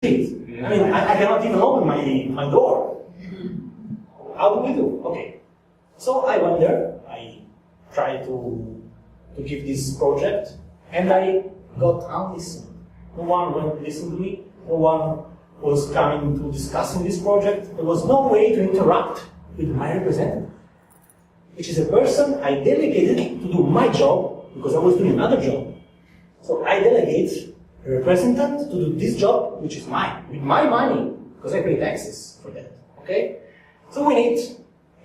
I mean, I cannot even open my door. How do we do? Okay. So I went there, I tried to give this project, and I got unlistened. No one went to listen to me, no one was coming to discussing this project. There was no way to interact with my representative, which is a person I delegated to do my job because I was doing another job. So I delegate a representative to do this job, which is mine, with my money, because I pay taxes for that. Okay? So we need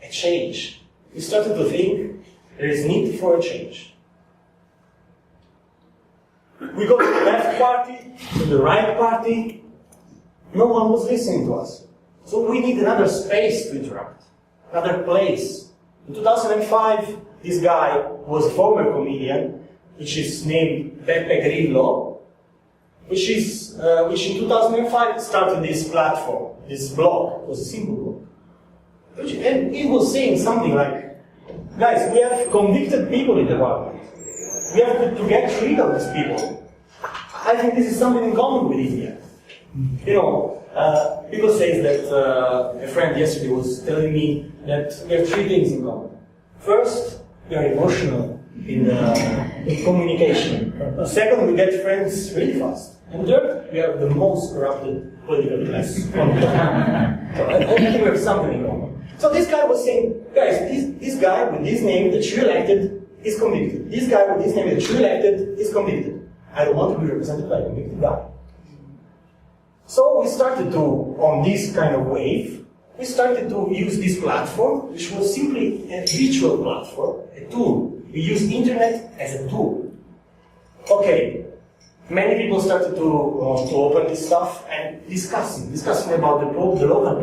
a change. We started to think there is need for a change. We go to the left party, to the right party. No one was listening to us. So we need another space to interact, another place. In 2005, this guy was a former comedian, which is named Beppe Grillo, which in 2005 started this platform, this blog. It was a simple blog. And he was saying something like, guys, we have convicted people in the parliament. We have to get rid of these people. I think this is something in common with India. You know, people say that a friend yesterday was telling me that we have three things in common. First, we are emotional in communication. Second, we get friends really fast. And third, we are the most corrupted political class on the planet. So I think we have something in common. So this guy was saying, guys, this guy with this name that you elected is convicted. This guy with this name that you elected is convicted. I don't want to be represented by a convicted guy. So we started to, on this kind of wave, we started to use this platform, which was simply a virtual platform, a tool. We use internet as a tool. Okay, many people started to open this stuff and discussing about the local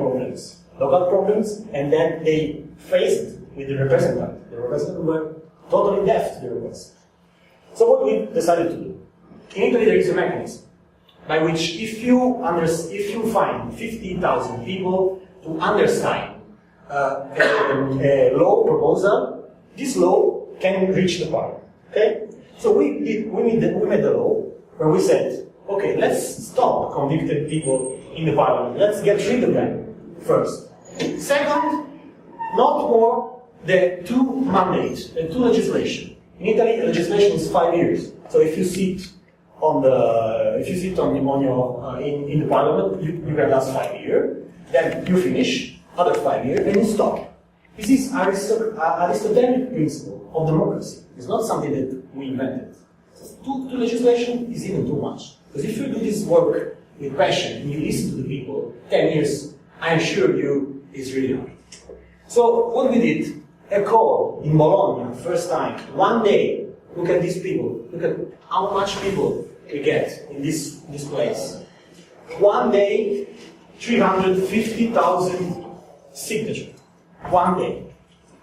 problems, and then they faced with the representative. The representatives were totally deaf to the request. So what we decided to do? In Italy, there is a mechanism by which if you find 50,000 people to undersign a law proposal, this law can reach the parliament. Okay? So we made the law where we said, okay, let's stop convicted people in the parliament. Let's get rid of them first. Second, not more than 2 mandates, 2 legislation. In Italy, legislation is 5 years. So if you sit in the parliament, you can last 5 years. Then you finish, other 5 years, and you stop. This is Aristotelic principle of democracy. It's not something that we invented. So 2 legislation is even too much. Because if you do this work with passion and you listen to the people, 10 years, I assure you, is really hard. So what we did, a call in Bologna, first time, one day, look at these people, look at how much people we get in this place. One day, 350,000 signatures. One day.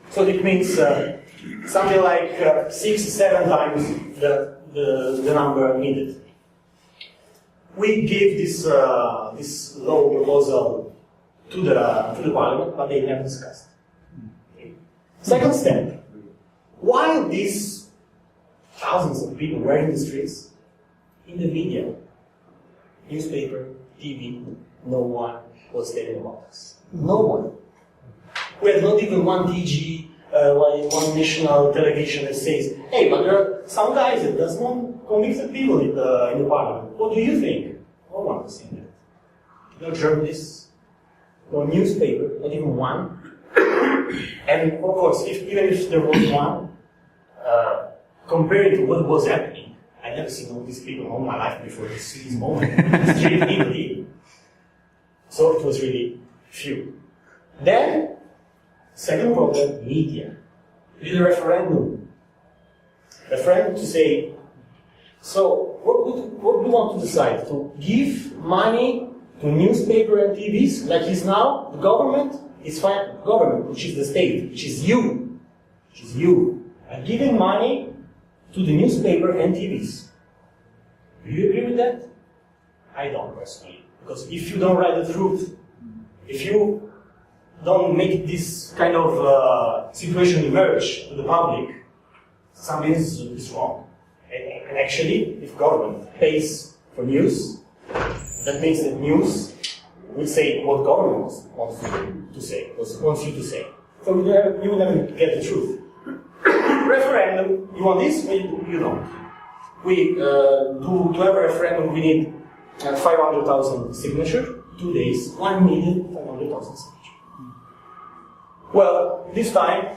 So it means something like 6-7 times the number needed. We gave this law proposal to the parliament, but they never discussed. Okay. Second step, while these thousands of people were in the streets, in the media, newspaper, TV, no one was telling about us. No one. We had not even one DG, one national television that says, hey, but there are some guys that does not convicted people in the parliament. What do you think? No one was saying that. No journalists, no newspaper, not even one. And of course, even if there was one, compared to what was happening, I never seen all these people all my life before this moment. It's really in Italy. So it was really few. Then, second problem, media. We did a referendum. Referendum to say, so what we want to decide? To give money to newspaper and TVs like is now? The government is fine. The government, which is the state, which is you. Which is you. Are giving money to the newspaper and TVs. Do you agree with that? I don't personally. Because if you don't write the truth, if you don't make this kind of situation emerge to the public, something is wrong. And actually, if government pays for news, That means that news will say what government wants to say, wants you to say. So you will never get the truth. Referendum, you want this or you don't? We, to have a referendum, we need 500,000 signatures. 2 days, 1,500,000 signatures. Well, this time,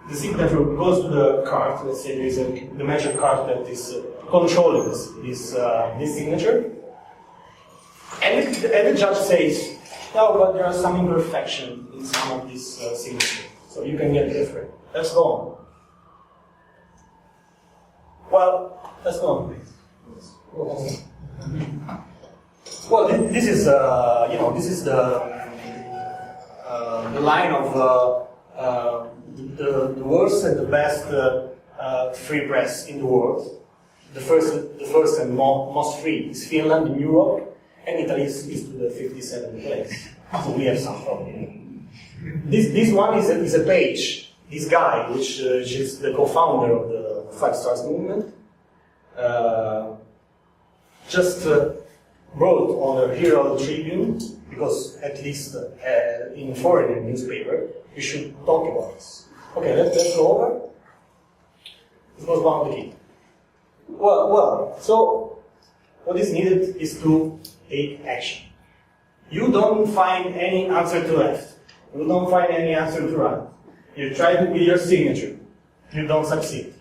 the signature goes to the card. Let's say there is the magic card that is controlling this signature. And the judge says, no, but there are some imperfections in some of this signature. So you can get different. Let's go on. Well, let's go on, please. Go on. Well, this is the line of the worst and the best free press in the world. The first and most free is Finland in Europe, and Italy is to the 57th place. So we have some problem. This one is a page. This guy, which is the co-founder of the Five Stars movement, just wrote on the Herald Tribune, because at least in foreign newspaper, you should talk about this. Okay, let's go over. This was one of the key. Well, so what is needed is to take action. You don't find any answer to left. You don't find any answer to right. You try to with your signature. You don't succeed.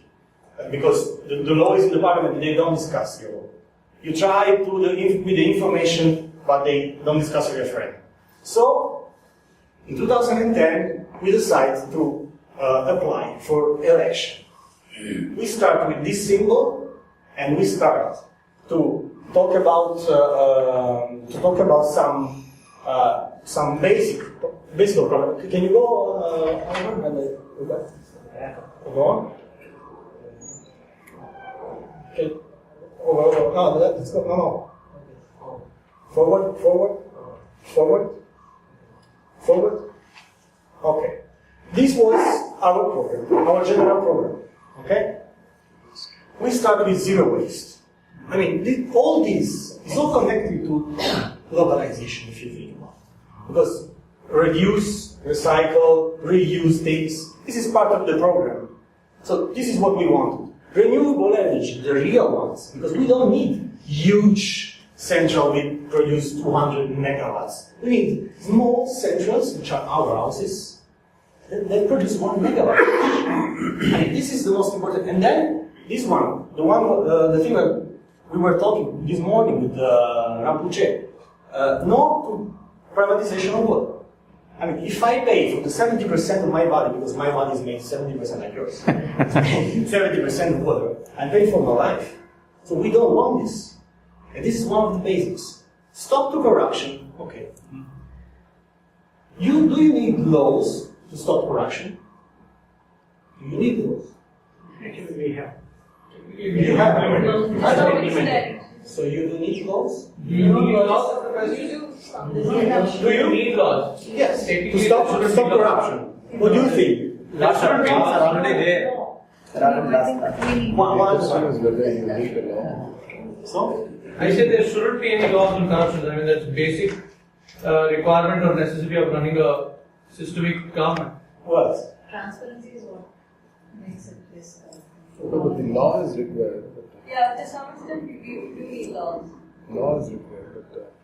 Because the law is in the parliament, they don't discuss your law. You try to with the information, but they don't discuss your referendum. So, in 2010, we decided to apply for election. We start with this symbol, and we start to talk about some basic problem. Can you go over? Go on. Okay. Over. No, let's go. No. Forward. Okay. This was our program, our general program. Okay? We start with zero waste. I mean, all this is all connected to globalization, if you think about it. Because reduce, recycle, reuse things, this is part of the program. So this is what we wanted. Renewable energy, the real ones, because we don't need huge central that produce 200 megawatts. We need small centrals, which are our houses, that produce 1 megawatt. And this is the most important. And then this one, the thing that we were talking this morning with Rampuche, no to privatization of water. I mean, if I pay for the 70% of my body, because my body is made 70% like yours, 70% of water, I'm paying for my life. So we don't want this. And this is one of the basics. Stop to corruption. Okay. Do you need laws to stop corruption? Do you need laws? Actually, we have. You have. So you do need laws? Do you need laws? Do you need laws? Yes. To stop corruption. What do you think? Laws are already there. So? I said there shouldn't be any laws on corruption. I mean, that's basic requirement or necessity of running a systemic government. What? Transparency is what makes it this. But the law is required. Yeah, to some extent we do need laws. Law is required, but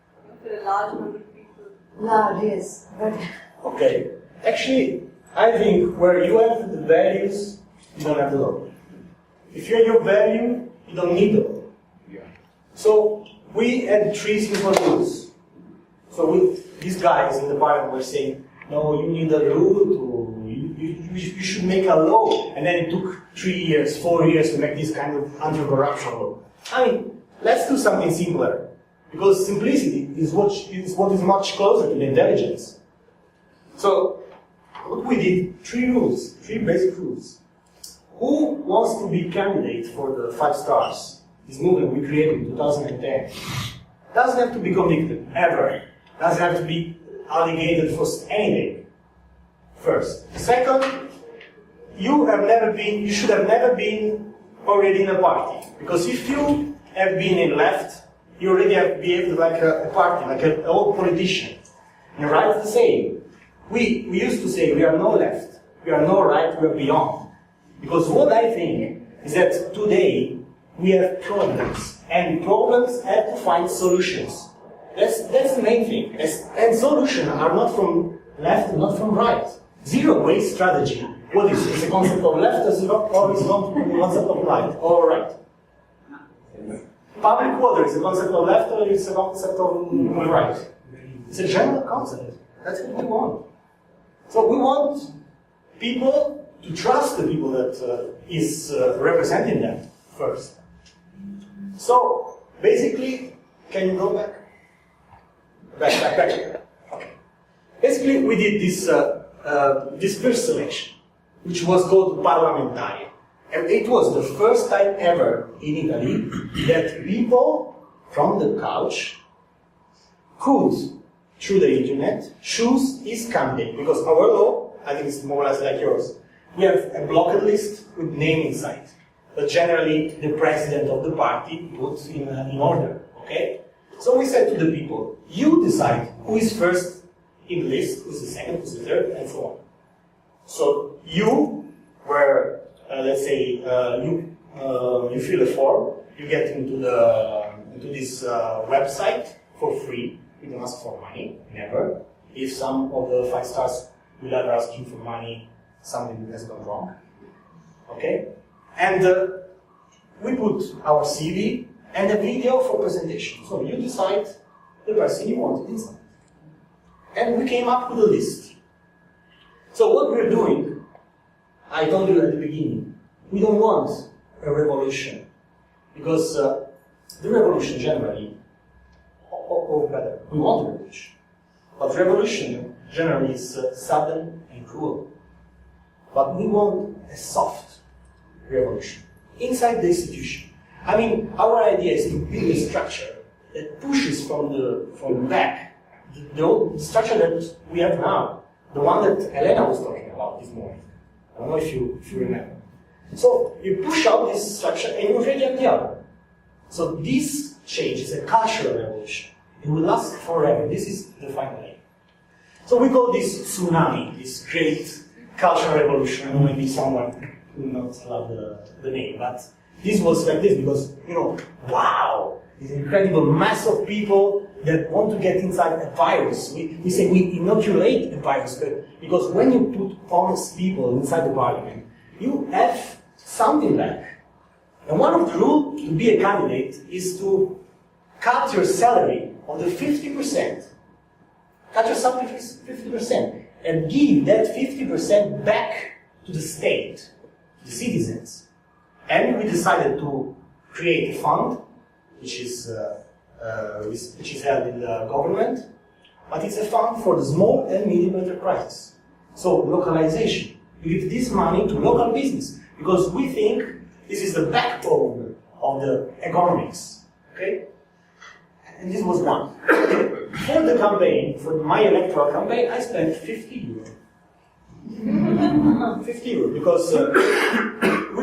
For a large number of people. Loud, yes. But Okay. Actually, I think where you have the values, you don't have the law. If you have your value, you don't need the law. yeah. So we had 3 simple rules. So these guys in the parliament were saying, no, you need a rule to, you should make a law. And then it took 3 years, 4 years to make this kind of anti-corruption law. I mean, let's do something simpler. Because simplicity is what is much closer to the intelligence. So, what we did, 3 rules, 3 basic rules. Who wants to be candidate for the 5 stars? This movement we created in 2010. Doesn't have to be convicted, ever. Doesn't have to be alleged for anything. First. Second, you should have never been already in a party. Because if you have been in left, you already have behaved like a party, like an old politician. And right is the same. We used to say we are no left, we are no right, we are beyond. Because what I think is that today we have problems, and problems have to find solutions. That's the main thing. And solutions are not from left and not from right. Zero waste strategy. What is it? It's a concept of left or is it not a concept of right or right? Public water is a concept of left or is a concept of right? It's a general concept. That's what we want. So we want people to trust the people that is representing them first. So basically, can you go back? Back. Okay. Basically, we did this first selection, which was called Parlamentari. And it was the first time ever in Italy that people from the couch could, through the internet, choose his candidate. Because our law, I think it's more or less like yours. We have a blocked list with name inside. But generally, the president of the party puts in order, okay? So we said to the people, you decide who is first in the list, who is the second, who is the third, and so on. So you were, let's say, you fill a form, you get into this website for free. You don't ask for money, never. If some of the 5 stars will ever ask you for money, something has gone wrong. Okay? And we put our CV and a video for presentation. So you decide the person you wanted inside. And we came up with a list. So what we're doing, I told you at the beginning, we don't want a revolution. Because the revolution generally, or better, we want a revolution. But revolution generally is sudden and cruel. But we want a soft revolution inside the institution. I mean, our idea is to build a structure that pushes from the back the old structure that we have now, the one that Elena was talking about this morning. I don't know if you remember. So you push out this structure and you already have the other. So this change is a cultural revolution. It will last forever. This is the final aim. So we call this tsunami, this great cultural revolution. I know maybe someone will not love the name, but this was like this because, wow, this incredible mass of people that want to get inside a virus. We say we inoculate a virus, because when you put honest people inside the parliament, you have something back. And one of the rules to be a candidate is to cut your salary on the 50%. Cut your salary 50% and give that 50% back to the state, to the citizens. And we decided to create a fund, which is held in the government, but it's a fund for the small and medium enterprises. So localization. We give this money to local business because we think this is the backbone of the economics. Okay? And this was one. For the campaign, for my electoral campaign, I spent 50 euros. 50 euros, because we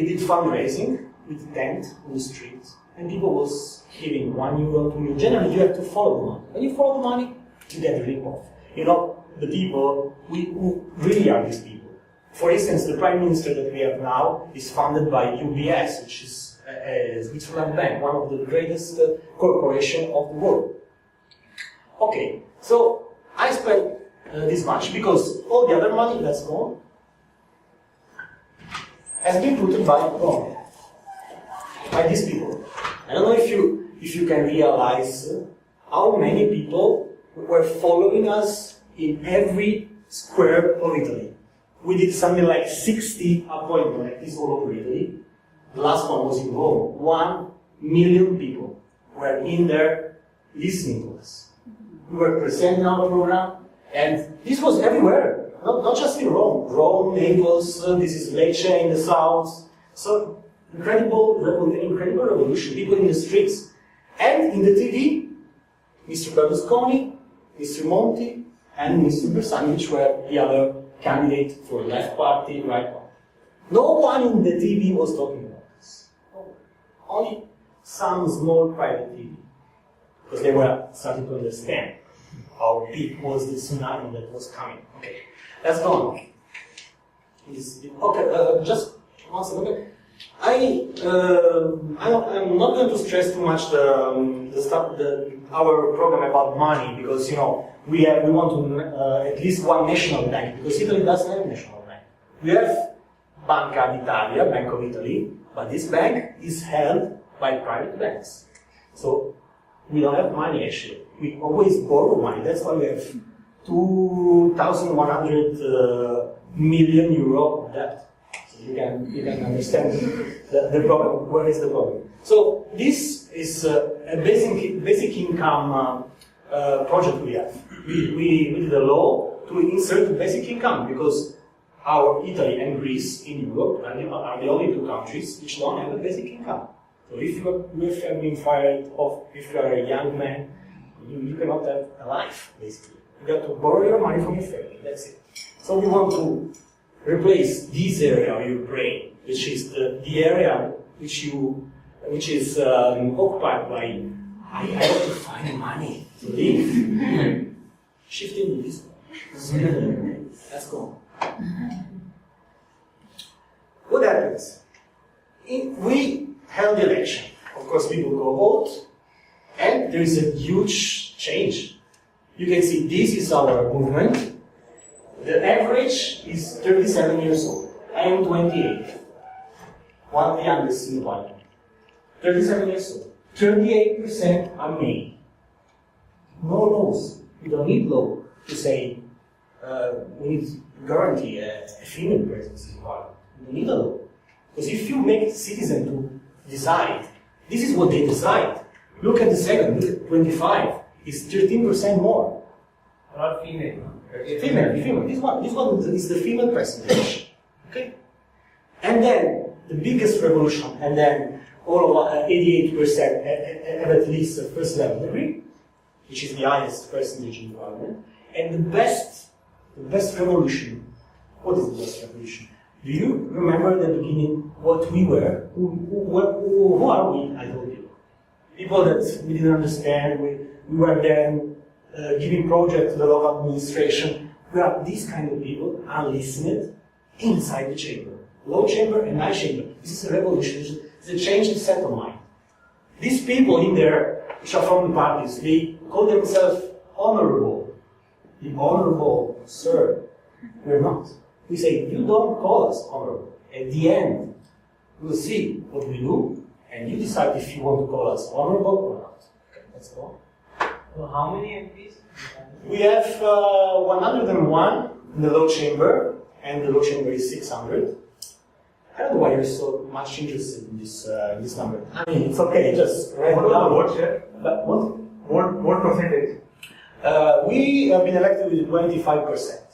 did fundraising with tent on the street, and people was giving 1 euro, 2 euro. Generally, you have to follow the money. When you follow the money, you get a rip-off. The people, who really are these people. For instance, the Prime Minister that we have now is funded by UBS, which is a Switzerland bank, one of the greatest corporations of the world. Okay, so I spent this much because all the other money that's gone has been put by these people. I don't know if you can realize how many people were following us in every square of Italy. We did something like 60 appointments like this all over Italy. The last one was in Rome. 1 million people were in there listening to us. We were presenting our program, and this was everywhere, not just in Rome. Rome, Naples, this is Lecce in the south. So incredible revolution. People in the streets, and in the TV, Mr. Berlusconi, Mr. Monti, and Mr. Bersani, which were the other candidates for left party, right party. No one in the TV was talking about this. Only some small private TV, because they were starting to understand how big was the tsunami that was coming. Okay, let's go on. Just one second. I'm not going to stress too much our program about money, because we want to at least one national bank, because Italy doesn't have a national bank. We have Banca d'Italia, Bank of Italy, but this bank is held by private banks. So we don't have money actually. We always borrow money. That's why we have 2,100 million euro of debt. So you can understand the problem. Where is the problem? So this is a basic income project we have. We did a law to insert basic income, because our Italy and Greece in Europe are the only two countries which don't have a basic income. So if you have been fired off, if you are a young man, you cannot have a life, basically. You got to borrow your money from your family, that's it. So we want to replace this area of your brain, which is the area which is occupied by, I have to find money to live. Shifting to this one. Let's go. What happens? We held the election. Of course, people go vote, and there is a huge change. You can see this is our movement. The average is 37 years old. I am 28. One of the youngest in the parliament. 37 years old. 38% are male. No laws. We don't need law to say we need to guarantee a female presence in parliament. We don't need a law. Because if you make citizens to decide, this is what they decide. Look at the second, look at 25. It's 13% more. Not female. Female. This one is the female percentage. Okay? And then the biggest revolution, and then all of 88% have at least a first level degree, which is the highest percentage in parliament. And the best revolution. What is the best revolution? Do you remember at the beginning what we were? Who are we? I told you. People that we didn't understand. We were then giving projects to the local administration. We are these kind of people, unlistened, inside the chamber. Low chamber and high chamber. This is a revolution. It's a change in set of mind. These people in there, which are from the parties, they call themselves honorable. The honorable, sir. We're not. We say, you don't call us honorable. At the end, we'll see what we do, and you decide if you want to call us honorable or not. Okay, let's go. So how many MPs? We have 101 in the low chamber, and the low chamber is 600. I don't know why you're so much interested in this number. I mean, it's okay, just write it down. What share? But what? What percentage? We have been elected with 25%.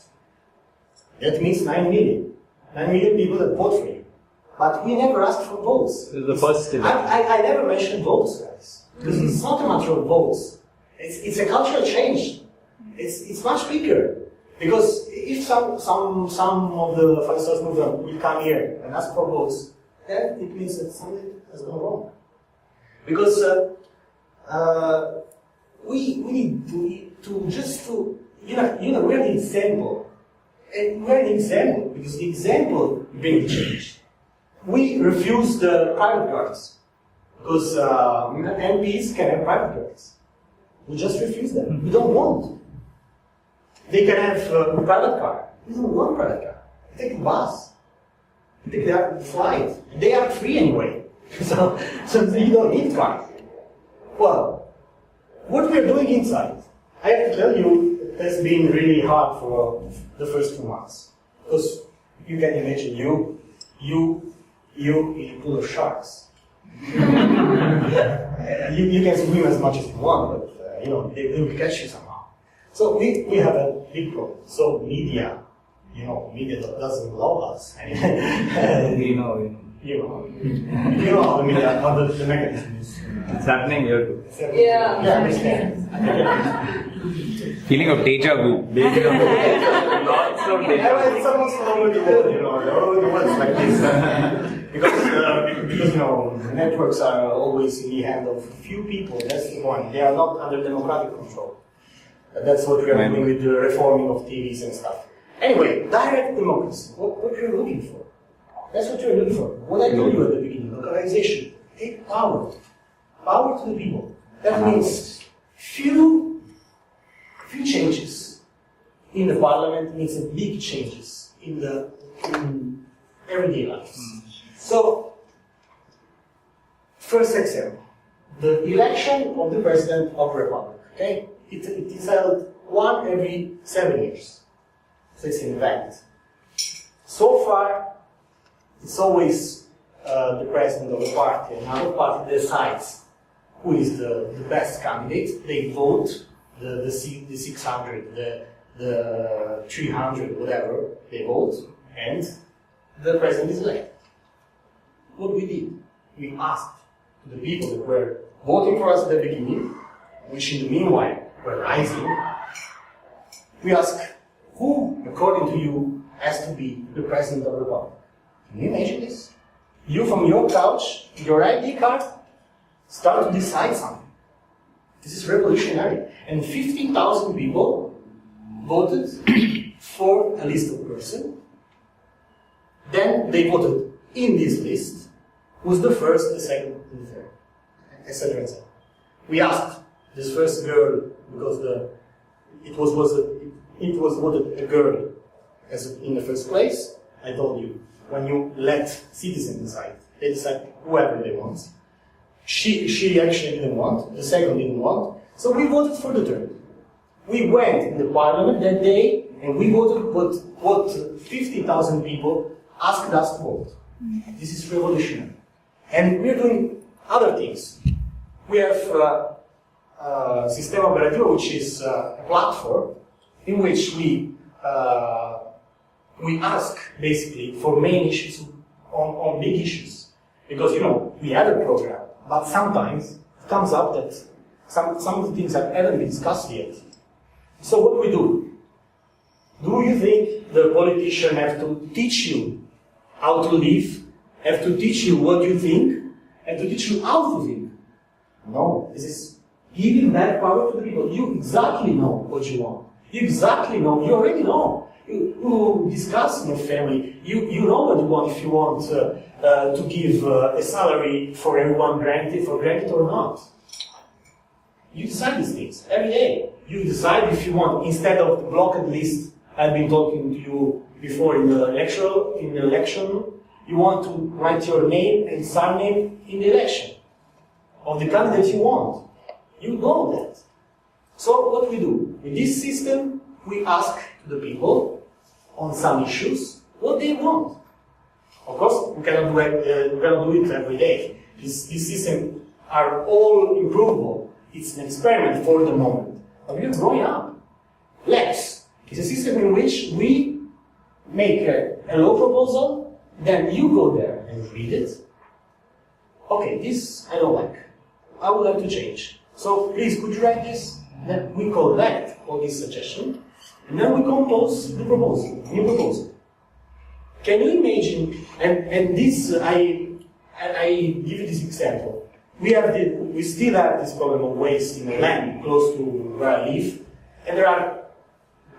That means 9 million. 9 million people that vote for you. But we never asked for votes. This is the first election. I never mentioned votes, guys. Because it's not a matter of votes. It's a cultural change. It's much bigger. Because if some of the Far movement will come here and ask for votes, then it means that something has gone wrong. Because we need to just to we're the example. And we're an example, because the example brings change. We refuse the private cars, because MPs can have private cars. We just refuse them. We don't want. They can have a private car. We don't want private car. Take a bus. Take the flight. They are free anyway. So you don't need car. Well, what we're doing inside, I have to tell you, it has been really hard for the first 2 months. Because you can imagine you in a pool of sharks. You can swim as much as you want, but they will catch you somehow. So we have a big problem. So media doesn't love us. You know how the media, how the mechanism is. It's happening here too. Yeah. I understand. Feeling of deja vu. Lots of deja vu. It's almost all over the world, all over the world it's like this. because you know, networks are always in the hand of few people. That's the point. They are not under democratic control. That's what we are doing with the reforming of TVs and stuff. Anyway, direct democracy. What you're looking for? That's what you're looking for. What I told you at the beginning, localization. Take power. Power to the people. That means few changes in the parliament means big changes in everyday lives. So, first example, the election of the president of the republic. Okay, it is held one every 7 years. So it's an event. So far, it's always the president of the party, and another party decides who is the best candidate. They vote the 600, the 300, whatever, they vote, and the president is elected. What we did, we asked the people that were voting for us at the beginning, which in the meanwhile were rising, we asked, who, according to you, has to be the president of the republic? Can you imagine this? You from your couch, your ID card, start to decide something. This is revolutionary. And 15,000 people voted for a list of person. Then they voted in this list who's the first, the second, and the third, etc., etc. We asked this first girl because it was voted a girl as in the first place. I told you, when you let citizens decide, they decide whoever they want. She actually didn't want, the second didn't want, so we voted for the third. We went in the parliament that day and we voted what 50,000 people asked us to vote. This is revolutionary. And we're doing other things. We have Sistema Operativo, which is a platform in which we ask basically for main issues on big issues. Because, you know, we had a program, but sometimes it comes up that some of the things haven't been discussed yet. So what we do? Do you think the politician have to teach you how to live, have to teach you what you think, and to teach you how to think? No, this is giving that power to the people. You exactly know what you want. You exactly know, you already know. You discuss in your family, you know what you want, if you want to give a salary for everyone granted or not. You decide these things every day. You decide if you want, instead of the blocked list I've been talking to you before in the election, you want to write your name and surname in the election of the candidate you want. You know that. So what we do? With this system, we ask the people on some issues what they want. Of course, we cannot do it every day. These systems are all improvable. It's an experiment for the moment. But we're growing up. Lex is a system in which we make a law proposal, then you go there and read it. Okay, this I don't like. I would like to change. So please, could you write this? Then we collect all these suggestions, and then we compose the proposal, new proposal. Can you imagine? And this I give you this example. We still have this problem of waste in the land close to where I live, and there are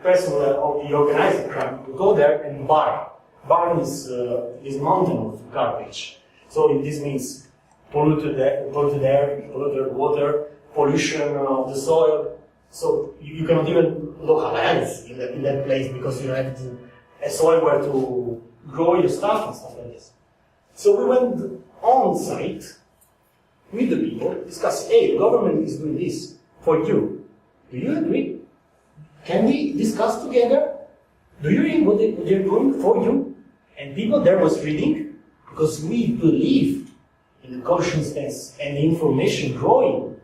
persons of the organized crime who go there and burn this mountain of garbage. So this means polluted air, polluted water, pollution of the soil. So you cannot even localize in that place because you have a soil where to grow your stuff and stuff like this. So we went on site with the people, discuss, hey, the government is doing this for you. Do you agree? Can we discuss together? Do you read what they're doing for you? And people there was reading because we believe in the consciousness and the information growing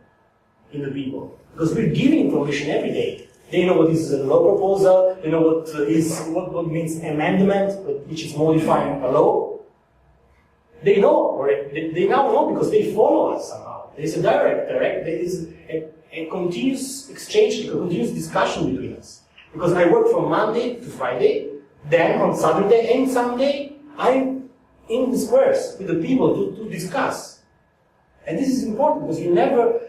in the people. Because we're giving information every day. They know what is a law proposal, they know what means amendment, which is modifying a law. They know, or they now know because they follow us somehow. There is a direct, there is a continuous exchange, a continuous discussion between us. Because I work from Monday to Friday, then on Saturday and Sunday, I'm in the squares with the people to discuss. And this is important because you never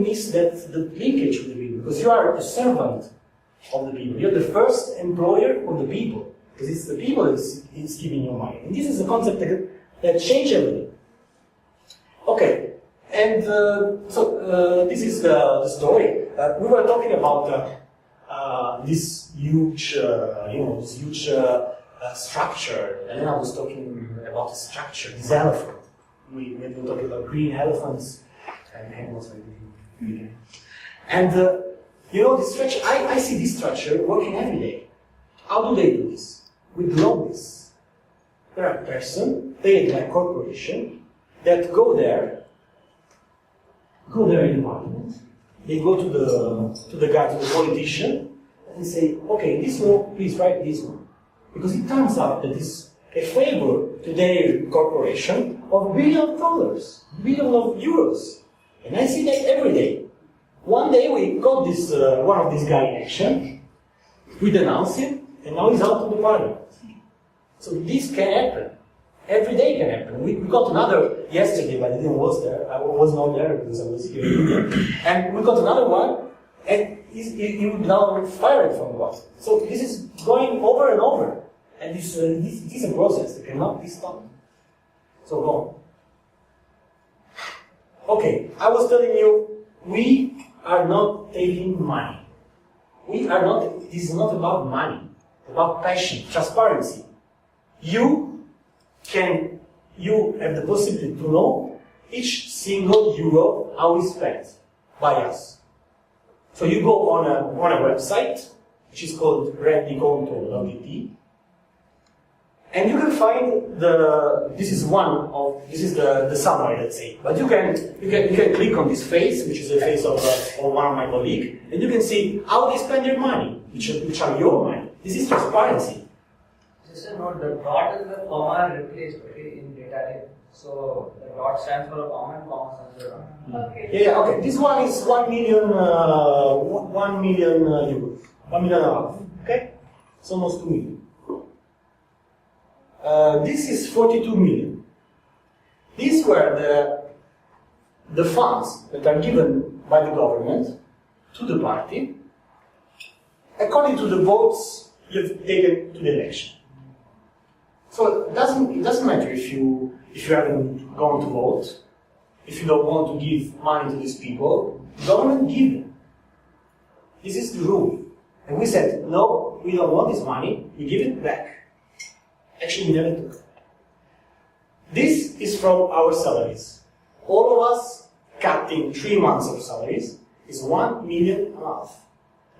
miss that the linkage with the people, because you are a servant of the people. You're the first employer of the people, because it's the people that is giving you money. And this is a concept that changed everything. Okay, and this is the story. We were talking about this huge, structure, and then I was talking about the structure, this elephant. We were talking about green elephants and animals like this. And this structure, I see this structure working every day. How do they do this? With lobbyists. There are persons, paid by corporation, that go there in parliament. They go to the guy, to the politician, and say, okay, this law, please write this one. Because it turns out that it's a favor to their corporation of $billions, billions of euros. And I see that every day. One day we got this one of these guys in action, we denounced him, and now he's out of the parliament. So this can happen. Every day can happen. We got another yesterday, but I didn't was there. I was not there because I was here in India. And we got another one, and he would now fired from what. So this is going over and over. And this is a process that cannot be stopped. So go on. Okay, I was telling you, we are not taking money. This is not about money. It's about passion, transparency. You have the possibility to know each single euro how is spent by us. So you go on a website, which is called rendiconto.it, and you can find this is the summary, let's say. But you can click on this face, which is the face of one of my colleagues, and you can see how they spend their money, which are your money. This is transparency. Just a note, the dot is the comma replaced, okay, in data type. So the dot stands for a comma and comma stands for a dot. Okay. Yeah, okay. This one is 1 million, 1 million euros. 1 million and a half. Okay? It's almost 2 million. This is 42 million. These were the funds that are given by the government to the party according to the votes you've taken to the election. So it doesn't matter if you haven't gone to vote, if you don't want to give money to these people, the government give them. This is the rule. And we said, no, we don't want this money, we give it back. Actually, we never took it. This is from our salaries. All of us cutting 3 months of salaries is 1 million and a half.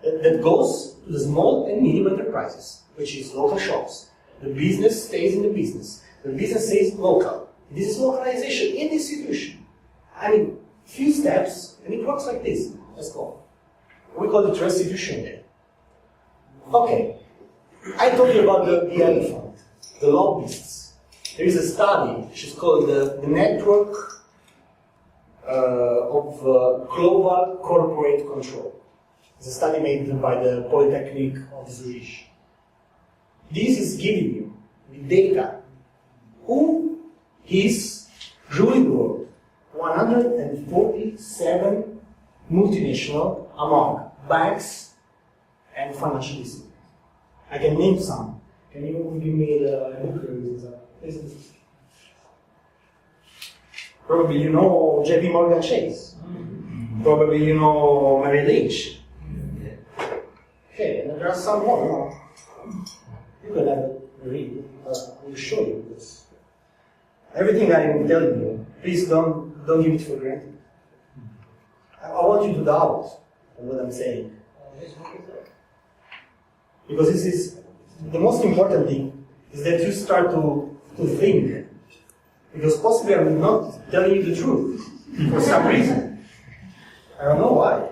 That goes to the small and medium enterprises, which is local shops. The business stays in the business. The business stays local. This is localization in the institution. I mean, few steps, and it works like this. Let's go. We call it restitution there. Okay. I told you about the elephant, the lobbyists. There is a study which is called the Network of Global Corporate Control. It's a study made by the Polytechnic of Zurich. This is giving you the data. Who is ruling the world? 147 multinational among banks and financial institutions. I can name some. Can you give me the business? Probably you know JP Morgan Chase. Probably you know Merrill Lynch. Okay, and there are some more. No? You can have a read. I will show you this. Everything I am telling you, please don't give it for granted. I want you to doubt what I'm saying. Because this is the most important thing is that you start to think. Because possibly I'm not telling you the truth for some reason. I don't know why.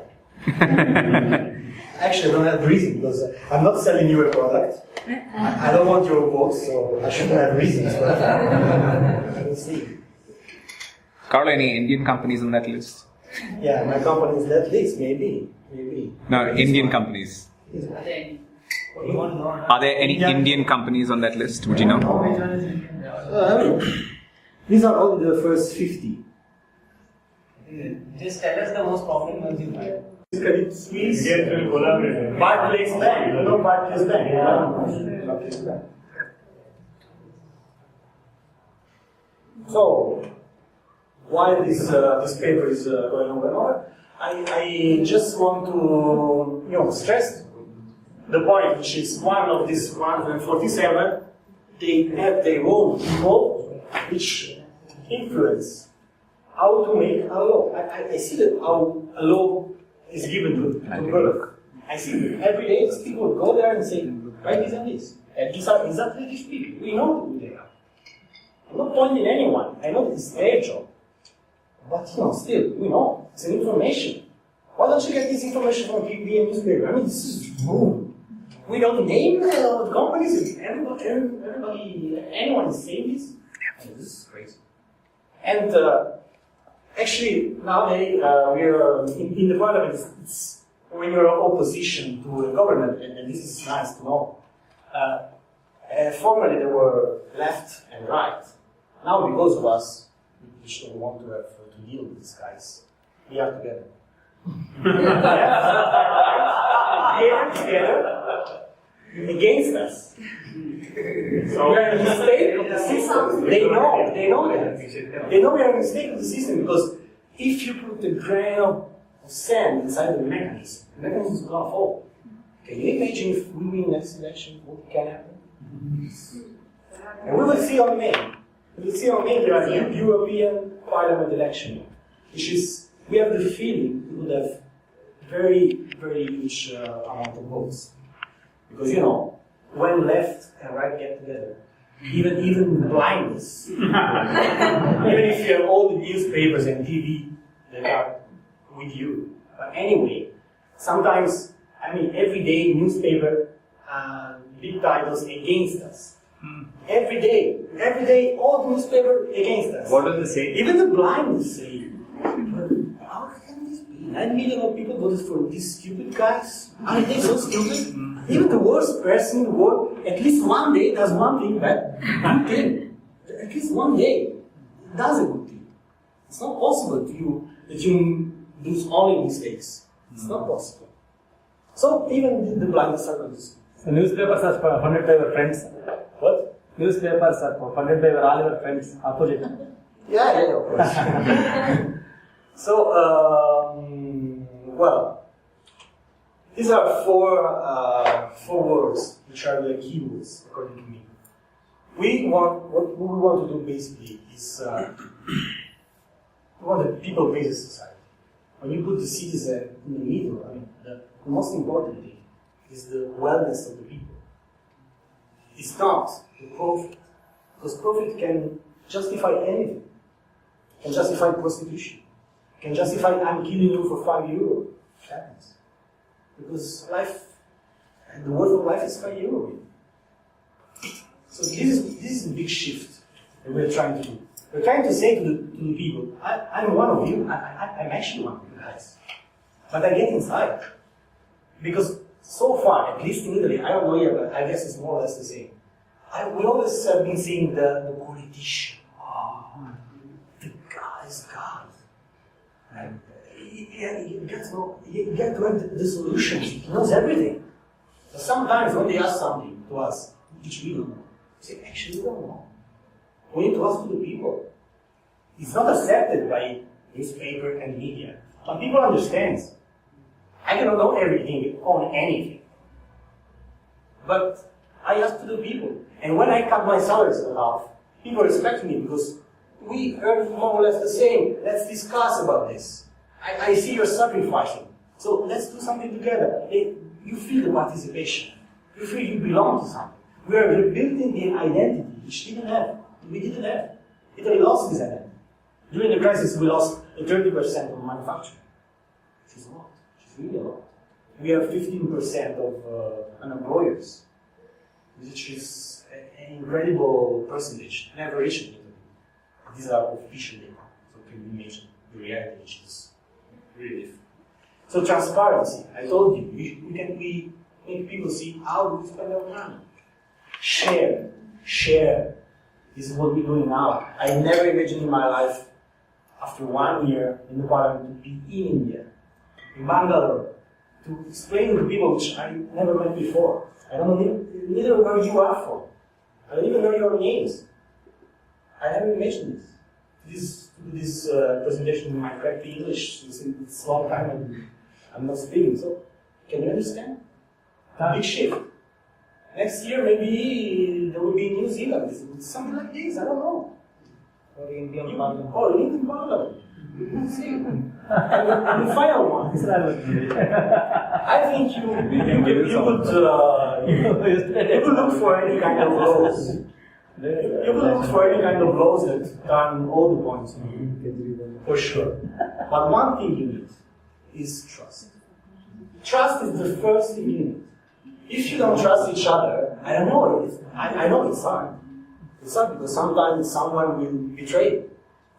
Actually, I don't have reason because I'm not selling you a product. I don't want your votes, so I shouldn't have reasons. But I will see. Carlo, any Indian companies on that list? Yeah, my company is that list, maybe. No, Indian companies. You won't know. Are there any Indian companies on that list? Would you know? Which one is Indian? These are only the first 50. Just tell us the most prominent ones you find. Credit Suisse, Barclays Bank, you know Barclays Bank. So, why this paper is going over and over? I just want to stress the point, which is one of these 147. They have their own people which influence how to make a law. I see that how a law is given to work. I see that every day these people go there and say, write this and this. And these are exactly these people. We know who they are. I'm not pointing anyone. I know it's their job. But still, we know. It's an information. Why don't you get this information from TV and newspaper? I mean, this is boom. We don't name the companies. Everybody, anyone is saying this. I mean, this is crazy. And actually, nowadays, we are in the parliament. It's when you're opposition to the government, and this is nice to know. Formerly, there were left and right. Now, because of us, we should want to have to deal with these guys. We are together. Together against us. So we are a mistake of the system. They know that. They know we are a mistake of the system because if you put a grain of sand inside the mechanism is going to fall. Can you imagine if we win next election, what can happen? And we will see on May. We will see on May there are European Parliament election, which is, we have the feeling we would have very, very huge amount of votes. Because, when left and right get together, even blindness, even if you have all the newspapers and TV that are with you. But anyway, sometimes, every day newspaper, big titles against us. Every day, all the newspaper against us. What does it say? Even the blind say, how can this be? 9 million of people voted for these stupid guys. Are they so stupid? Even the worst person in the world, at least one day, does one thing bad. Good thing. At least one day, does a good thing. It's not possible that you do only mistakes. It's not possible. So even the blindness are going to see. So newspapers are funded by your friends. What? Newspapers are funded by all your friends, opposite. Yeah, of course. So, well, these are four words which are the key words according to me. What we want to do basically is we want a people-based society. When you put the citizen in the middle, the most important thing is the wellness of the people. It's not the profit, because profit can justify anything. Can justify prostitution. Can justify I'm killing you for €5. It happens. Because life, the worth of life is €5. So this is a big shift that we're trying to do. We're trying to say to the people, I'm one of you, I'm actually one of you guys. But I get inside. Because so far, at least in Italy, I don't know yet, but I guess it's more or less the same. We always have been seeing the politician. Oh, the guy is God. And you get to have the solutions. He knows everything. But sometimes when they ask something to us, which we don't know, we say, actually, we don't know. We need to ask to the people. It's not accepted by newspaper and media. But people understand. I cannot know everything on anything. But I ask to the people. And when I cut my salaries in half, people respect me because we earn more or less the same. Let's discuss about this. I see you're sacrificing. So let's do something together. You feel the participation. You feel you belong to something. We are rebuilding the identity which we didn't have. Italy lost this identity. During the crisis, we lost 30% of manufacturing. Which is a lot. Which is really a lot. We have 15% of unemployers, which is an incredible percentage. Never reached in Italy. These are official data, so can you imagine the reality, which is really different. So transparency. I told you, we make people see how we spend our time. Share. This is what we're doing now. I never imagined in my life, after 1 year in the parliament, to be in India, in Bangalore, to explain to people which I never met before. I don't know neither where you are from. I don't even know your names. I never imagined this presentation in my crappy English. It's a long time and I'm not speaking. So, can you understand? Big shift. Next year, maybe there will be New Zealand. Something like this. I don't know. Or Indian Parliament. Or Indian Parliament. We'll see. And the final one. I think you could look for any kind of laws. You could look for any kind of laws that turn all the points, for sure. But one thing you need is trust. Trust is the first thing you need. If you don't trust each other, I don't know. I know it's hard. It's hard because sometimes someone will betray you.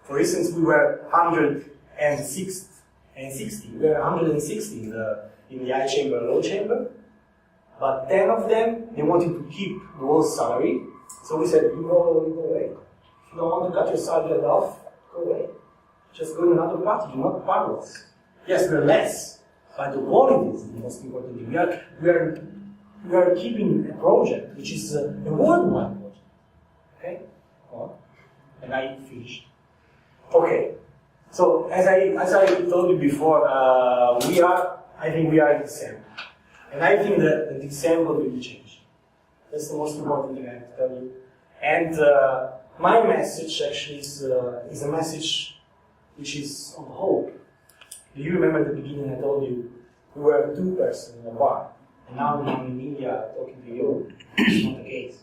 For instance, we were 160. We were 160 in the high chamber, low chamber. But 10 of them, they wanted to keep the whole salary. So we said, you go away. If you don't want to cut your salary off, go away. Just go to another party. Do not part of us. Yes, we're less, but the quality is the most important thing. We are keeping a project which is a worldwide project. Okay? And I finished. Okay. So as I told you before, I think we are in the same. And I think that the example will change. That's the most important thing I have to tell you. And my message actually is a message which is of hope. Do you remember at the beginning I told you we were 2 persons in a bar, and now I'm in India talking to you. It's not the case.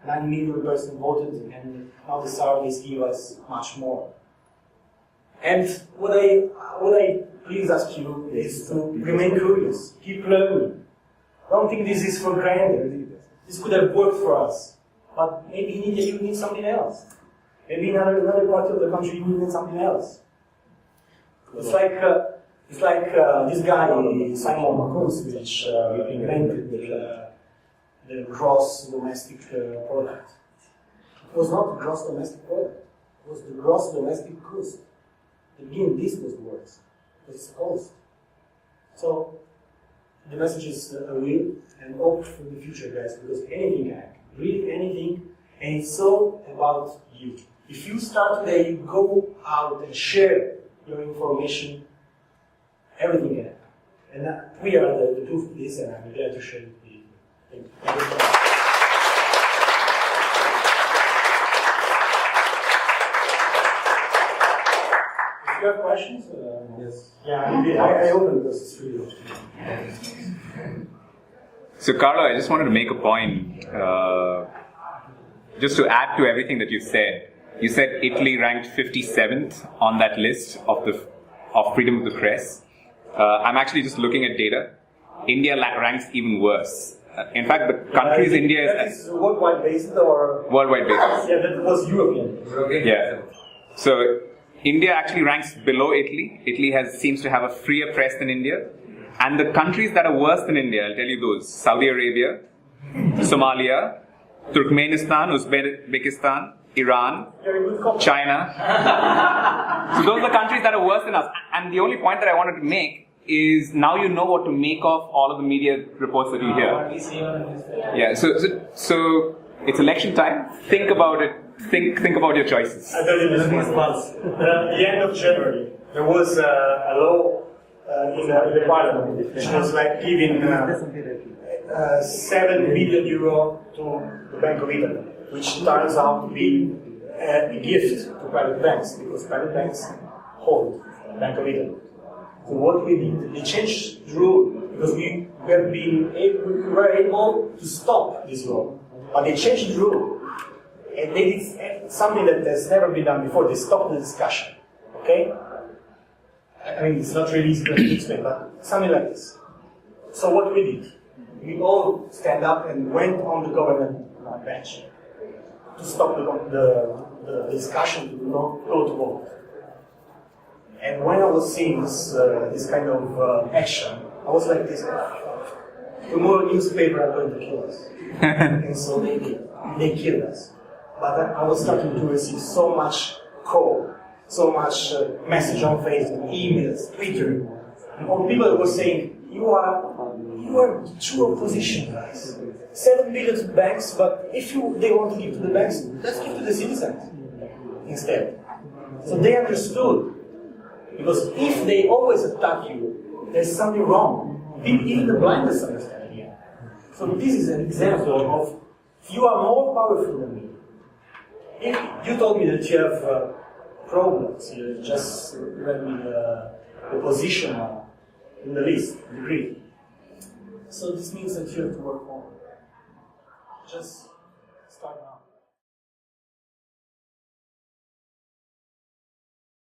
9 million persons voted, and now the Saudis give us much more. And what I please ask you is to remain curious, keep learning. Don't think this is for granted. This could have worked for us, but maybe in India you need something else. Maybe in another part of the country you need something else. It's like this guy Simon Marcus, which invented the gross domestic product. It was not the gross domestic product. It was the gross domestic cost. Again, this was the worst. But it's the cost. So the message is real and hope for the future, guys, because anything can happen. Really anything, and it's all about you. If you start today, you go out and share your information, everything can happen. And we are the proof of this, and I'm glad to share it with you. Thank you. If you have questions? Yes. Yeah, I open because it's really open. So, Carlo, I just wanted to make a point, just to add to everything that you said. You said Italy ranked 57th on that list of freedom of the press. I'm actually just looking at data. India ranks even worse. In fact, the countries India is... That is worldwide based or... Worldwide based. Yeah, that was European. Yeah. So, India actually ranks below Italy. Italy seems to have a freer press than India. And the countries that are worse than India, I'll tell you those. Saudi Arabia, Somalia, Turkmenistan, Uzbekistan, Iran, China. So those are the countries that are worse than us. And the only point that I wanted to make is now you know what to make of all of the media reports that you hear. Yeah, so it's election time. Think about it. Think about your choices. I tell you this once. At the end of January, there was a law in the parliament which was like giving 7 billion euro to the Bank of Italy, which turns out to be a gift to private banks, because private banks hold Bank of Italy. So what we did, they changed the rule, because we were able to stop this law, but they changed the rule, and they did something that has never been done before. They stopped the discussion. Okay? I mean, it's not really easy to explain, but something like this. So what we did, we all stand up and went on the government bench to stop the discussion, to not go to vote. And when I was seeing this kind of action, I was like this. tomorrow newspaper are going to kill us. And so they did. They killed us. But I was starting to receive so much call, so much message on Facebook, emails, Twitter, and all people were saying, you are true opposition, guys. 7 billion to banks, but if they want to give to the banks, let's give to the citizens instead. So they understood. Because if they always attack you, there's something wrong. Even the blindest understand it. So this is an example of you are more powerful than me. If you told me that you have problems, you just read me the position in the list, the grid. So this means that you have to work more. Just start now.